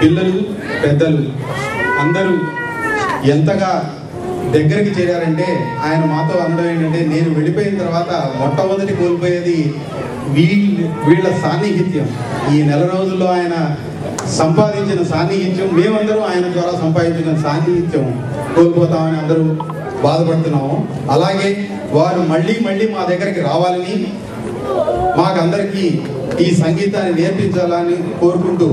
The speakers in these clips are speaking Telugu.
పిల్లలు పెద్దలు అందరూ ఎంతగా దగ్గరికి చేరారంటే ఆయన మాతో అనడం ఏంటంటే, నేను వెళ్ళిపోయిన తర్వాత మొట్టమొదటి కోల్పోయేది వీళ్ళ సాన్నిహిత్యం. ఈ నెల రోజుల్లో ఆయన సంపాదించిన సాన్నిహిత్యం, మేమందరం ఆయన ద్వారా సంపాదించిన సాన్నిహిత్యం కోల్పోతామని అందరూ బాధపడుతున్నాము. అలాగే వారు మళ్ళీ మళ్ళీ మా దగ్గరికి రావాలని, మాకందరికీ ఈ సంగీతాన్ని నేర్పించాలని కోరుకుంటూ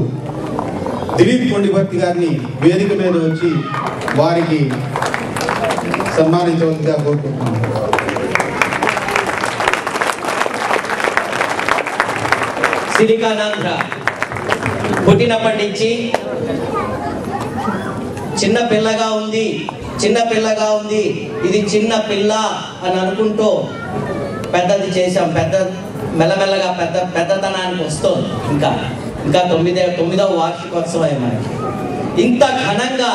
దిలీప్ కొండిపర్తి గారిని వేదిక మీద వచ్చి వారికి సన్మానించవలసిగా కోరుకుంటున్నాను. సిలికానాంధ్ర పుట్టినప్పటి నుంచి చిన్న పిల్లగా ఉంది, ఇది చిన్న పిల్ల అని అనుకుంటూ పెద్దది చేసాం. మెల్లమెల్లగా పెద్దతనానికి వస్తుంది. ఇంకా 9వ వార్షికోత్సవం మనకి. ఇంత ఘనంగా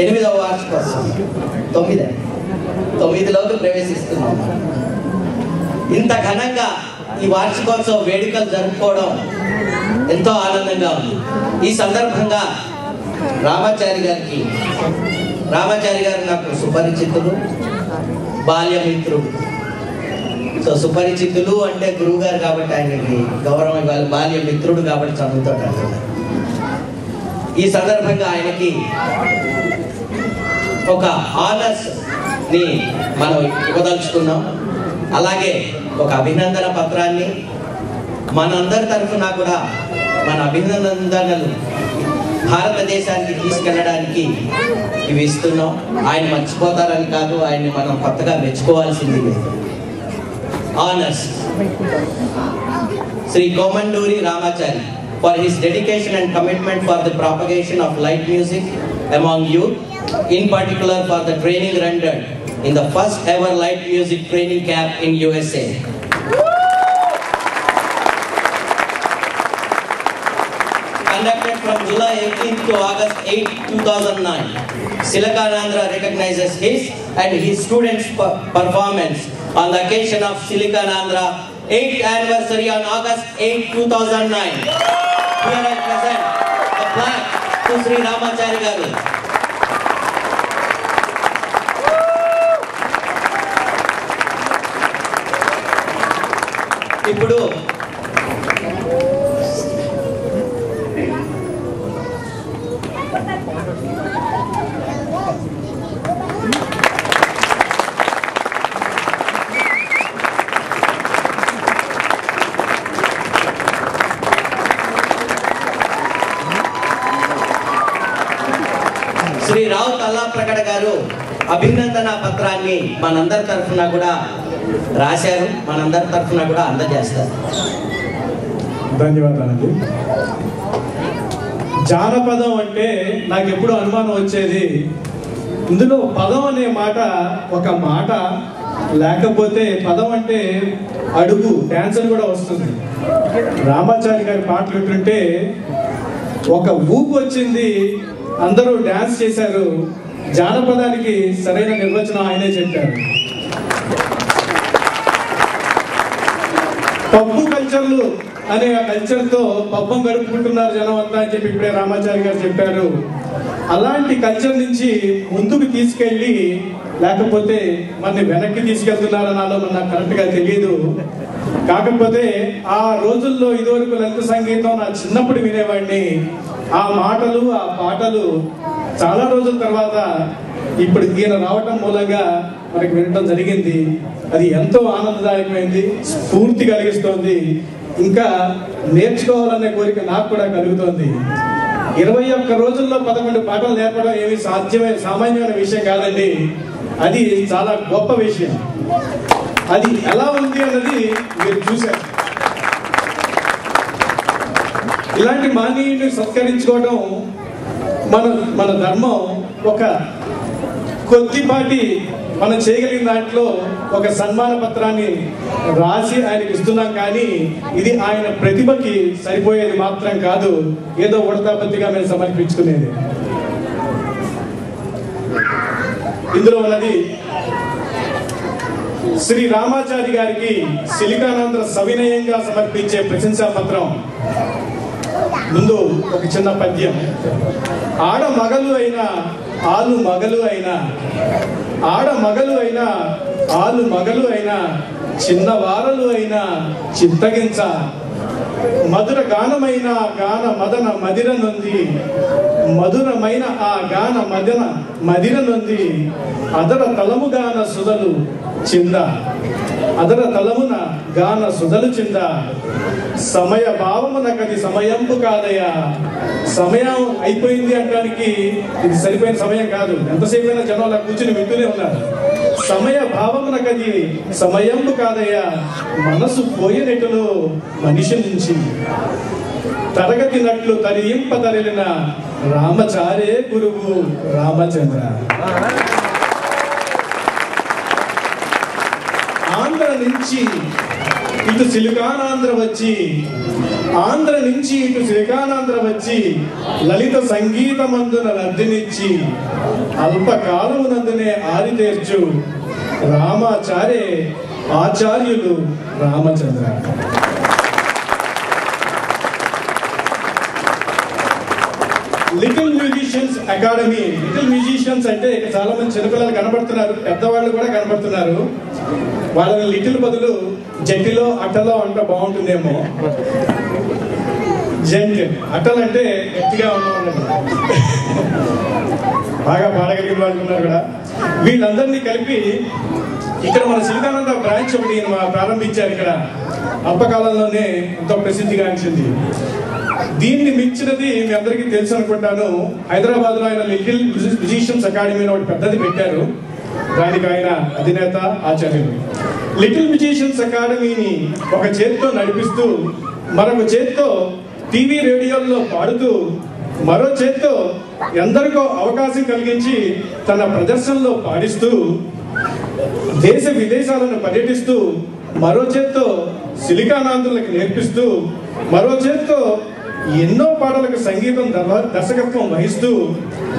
8వ వార్షికోత్సవం, 9లోకి ప్రవేశిస్తున్నాం. ఇంత ఘనంగా ఈ వార్షికోత్సవ వేడుకలు జరుపుకోవడం ఎంతో ఆనందంగా ఉంది. ఈ సందర్భంగా రామాచారి గారు నాకు సుపరిచితులు, బాల్యమిత్రుడు. సో సుపరిచితులు అంటే గురువు గారు కాబట్టి ఆయనకి గౌరవం ఇవ్వాలి, బాల్యమిత్రుడు కాబట్టి చదువుతో అంటున్నారు. ఈ సందర్భంగా ఆయనకి ఒక ఆనర్స్ ని మనం ఇవ్వదలుచుకున్నాం. అలాగే ఒక అభినందన పత్రాన్ని మనందరి తరఫున కూడా మన అభినందనలు భారతదేశానికి తీసుకెళ్ళడానికి ఇవి ఇస్తున్నాం. ఆయన మర్చిపోతారని కాదు, ఆయన్ని మనం కొత్తగా మెచ్చుకోవాల్సింది లేదు. Honours Shri Komanduri Ramachari for his dedication and commitment for the propagation of light music among youth, in particular for the training rendered in the first ever light music training camp in USA. Conducted from July 18 to August 8, 2009, Silicanandra recognizes his and his students' performance on the occasion of Silicanandra 8th anniversary on August 8, 2009. Here I present the plaque to Sri Ramachari Garu. ఇప్పుడు శ్రీ రావు తల్లా ప్రకట గారు అభినందన పత్రాన్ని మనందరి తరఫున కూడా రాశారు, మనందరి తరఫున కూడా అందజేస్తారు. ధన్యవాదాలండి. జానపదం అంటే నాకు ఎప్పుడూ అనుమానం వచ్చేది, ఇందులో పదం అనే మాట ఒక మాట, లేకపోతే పదం అంటే అడుగు, డాన్స్ అని కూడా వస్తుంది. రామాచారి గారి పాటలు వింటుంటే ఒక ఊపు వచ్చింది, అందరూ డాన్స్ చేశారు. జానపదానికి సరైన నిర్వచనం ఆయనే చెప్పారు. పబ్బు కల్చర్లు అనే ఆ కల్చర్తో పబ్బం గడుపుకుంటున్నారు జనం అంతా అని చెప్పి ఇప్పుడే రామాచారి గారు చెప్పారు. అలాంటి కల్చర్ నుంచి ముందుకు తీసుకెళ్ళి లేకపోతే మన వెనక్కి తీసుకెళ్తున్నారనాలో నాకు కరెక్ట్గా తెలియదు. కాకపోతే ఆ రోజుల్లో ఇదివరకు లలిత సంగీతం నా చిన్నప్పుడు వినేవాడిని. ఆ మాటలు ఆ పాటలు చాలా రోజుల తర్వాత ఇప్పుడు ఈయన రావటం మూలంగా మనకి వినటం జరిగింది. అది ఎంతో ఆనందదాయకమైంది, స్ఫూర్తి కలిగిస్తోంది. ఇంకా నేర్చుకోవాలనే కోరిక నాకు కూడా కలుగుతోంది. 21 రోజుల్లో 11 పాటలు నేర్పడం ఏమి సామాన్యమైన విషయం కాదండి. అది చాలా గొప్ప విషయం. అది ఎలా ఉంది అన్నది మీరు చూశారు. ఇలాంటి మానవుని సత్కరించుకోవడం మన ధర్మం. ఒక కొద్దిపాటి మనం చేయగలిగిన దాంట్లో ఒక సన్మాన పత్రాన్ని రాసి ఆయనకి ఇస్తున్నాం. కానీ ఇది ఆయన ప్రతిభకి సరిపోయేది మాత్రం కాదు, ఏదో ఉడతాపత్తిగా మేము సమర్పించుకునేది. ఇందులో ఉన్నది శ్రీ రామాచారి గారికి సిలికానాంధ్ర సవినయంగా సమర్పించే ప్రశంసా పత్రం. ముందు ఒక చిన్న పద్యం. ఆడ మగలు అయినా ఆలు మగలు అయినా, ఆడ మగలు అయినా ఆలు మగలు అయినా, చిన్నవారలు అయినా చిత్తగించ, మధుర గానమైన గాన మదన మదిర నొంది, మధురమైన ఆ గాన మదన మదిర నొంది, అదర తలము గాన సుధలు చింద, అదర తలమున గాన సుధలు చింద, సమయ భావమునకది సమయంపు కాదయ్యా. సమయం అయిపోయింది అనడానికి ఇది సరిపోయిన సమయం కాదు, ఎంతసేపు అయినా జనం అలా కూర్చుని వింటూనే ఉన్నారు. సమయ భావమునకది సమయంపు కాదయ్యా, మనసు పోయినట్టులో మనిషి నుంచి తరగతినట్లు తరింప తరిలిన రామచారే గురువు రామచంద్ర. ఆంధ్ర నుంచి ఇటు సిలికానాంధ్ర వచ్చి, ఆంధ్ర నుంచి ఇటు సిలికానాంధ్ర వచ్చి, లలిత సంగీతమందున లబ్ధినిచ్చి, అల్పకాలమునందునే ఆరితేర్చు రామాచారే ఆచార్యులు Ramachandra. Little musicians academy. Little musicians అంటే ఇక్కడ చాలా మంది చిన్నపిల్లలు కనబడుతున్నారు, పెద్దవాళ్ళు కూడా కనబడుతున్నారు. వాళ్ళని లిటిల్ బదులు జట్టిలో అట్టలో అంటే బాగుంటుందేమో. జంట్, అట్టలు అంటే గట్టిగా ఉన్నవాళ్ళు, బాగా పాడగలిగిన వాళ్ళు ఉన్నారు కూడా. వీళ్ళందరినీ కలిపి ఇక్కడ మన సిలికానాంధ్ర బ్రాంచ్ ఒకటి ప్రారంభించారు. ఇక్కడ అల్పకాలంలోనే ఎంతో ప్రసిద్ధిగాంచింది. దీన్ని మించినది మీ అందరికీ తెలుసు అనుకుంటాను, హైదరాబాద్ లో ఆయన లిటిల్ మ్యూజిషియన్స్ అకాడమీ ఒకటి పెద్దది పెట్టారు. దానికి ఆయన అధినేత ఆచార్యులు. లిటిల్ మ్యూజిషియన్స్ అకాడమీని ఒక చేతితో నడిపిస్తూ, మరొక చేతితో టీవీ రేడియోల్లో పాడుతూ, మరో చేతితో ఎందరికో అవకాశం కలిగించి తన ప్రదర్శనలో పాడిస్తూ, దేశ విదేశాలను పర్యటిస్తూ, మరో చేత్తో సిలికానాంధ్రులకు నేర్పిస్తూ, మరో చేత్తో ఎన్నో పాటలకు సంగీతం దర్శకత్వం వహిస్తూ,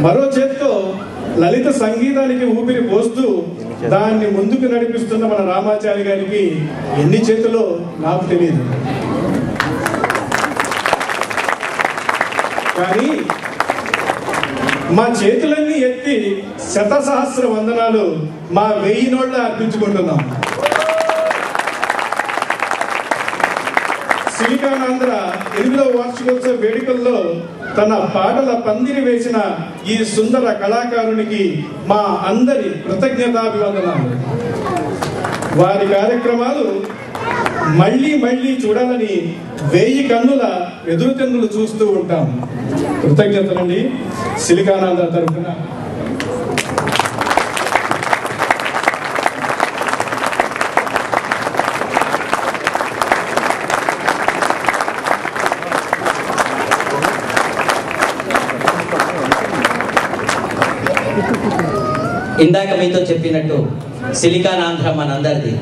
మరో చేత్తో లలిత సంగీతానికి ఊపిరి పోస్తూ దాన్ని ముందుకు నడిపిస్తున్న మన రామాచారి గారికి ఎన్ని చేతులో నాకు తెలియదు. కానీ మా చేతులన్నీ ఎత్తి శతసహస్ర వందనాలు మా 1000 నోళ్ళ అర్పించుకుంటున్నాం. సిలికానాంధ్ర 8వ వార్షికోత్సవ వేడుకల్లో తన పాటల పందిరి వేసిన ఈ సుందర కళాకారునికి మా అందరి కృతజ్ఞతాభివందనాలు. వారి కార్యక్రమాలు మళ్ళీ మళ్ళీ చూడాలని 1000 కన్నుల ఎదురుతెన్నులు చూస్తూ ఉంటాం. కృతజ్ఞతలండి సిలికానాంధ్ర తరఫున. ఇందాక మీతో చెప్పినట్టు సిలికానాంధ్ర మనందరిది.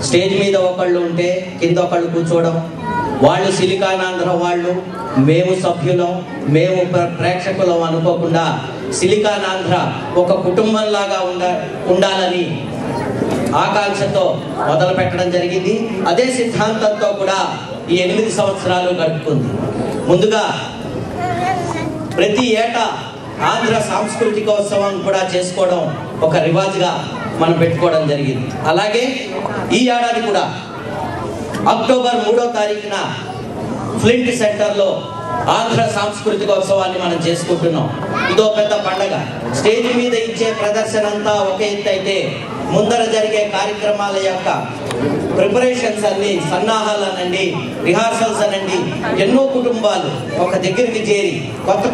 స్టేజ్ మీద ఒకళ్ళు ఉంటే కింద ఒకళ్ళు కూర్చోవడం, వాళ్ళు సిలికానాంధ్ర వాళ్ళు, మేము సభ్యులం, మేము ప్రేక్షకులం అనుకోకుండా సిలికానాంధ్ర ఒక కుటుంబంలాగా ఉండాలని ఆకాంక్షతో మొదలు పెట్టడం జరిగింది. అదే సిద్ధాంతంతో కూడా ఈ 8 సంవత్సరాలు గడుపుకుంది. ముందుగా ప్రతి ఏటా ఆంధ్ర సాంస్కృతికోత్సవం కూడా చేసుకోవడం ఒక రివాజ్గా మనం పెట్టుకోవడం జరిగింది. అలాగే ఈ ఏడాది కూడా అక్టోబర్ 3వ తారీఖున ఫ్లింట్ సెంటర్లో ఆంధ్ర సాంస్కృతికోత్సవాన్ని మనం చేసుకుంటున్నాం. ఇదో పెద్ద పండగ. స్టేజ్ మీద ఇచ్చే ప్రదర్శన అంతా ఒక ఎత్తు అయితే, ముందర జరిగే కార్యక్రమాల యొక్క ప్రిపరేషన్స్ అన్ని, సన్నాహాలనండి, రిహార్సల్స్ అనండి, ఎన్నో కుటుంబాలు ఒక దగ్గరికి చేరి కొత్త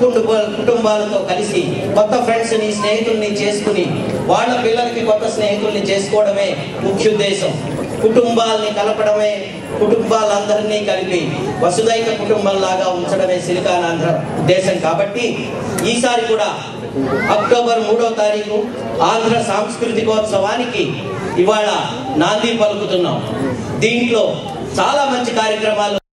కుటుంబాలతో కలిసి కొత్త ఫ్రెండ్స్ని, స్నేహితుల్ని చేసుకుని వాళ్ళ పిల్లలకి కొత్త స్నేహితుల్ని చేసుకోవడమే ముఖ్య ఉద్దేశం. కుటుంబాలని కలపడమే, కుటుంబాలందరినీ కలిపి వసుదైక కుటుంబంలాగా ఉంచడమే సిలికానాంధ్ర ఉద్దేశం. కాబట్టి ఈసారి కూడా అక్టోబర్ 3వ తారీఖు ఆంధ్ర సాంస్కృతికోత్సవానికి ఇవాళ నాంది పలుకుతున్నాం. దీంట్లో చాలా మంచి కార్యక్రమాలు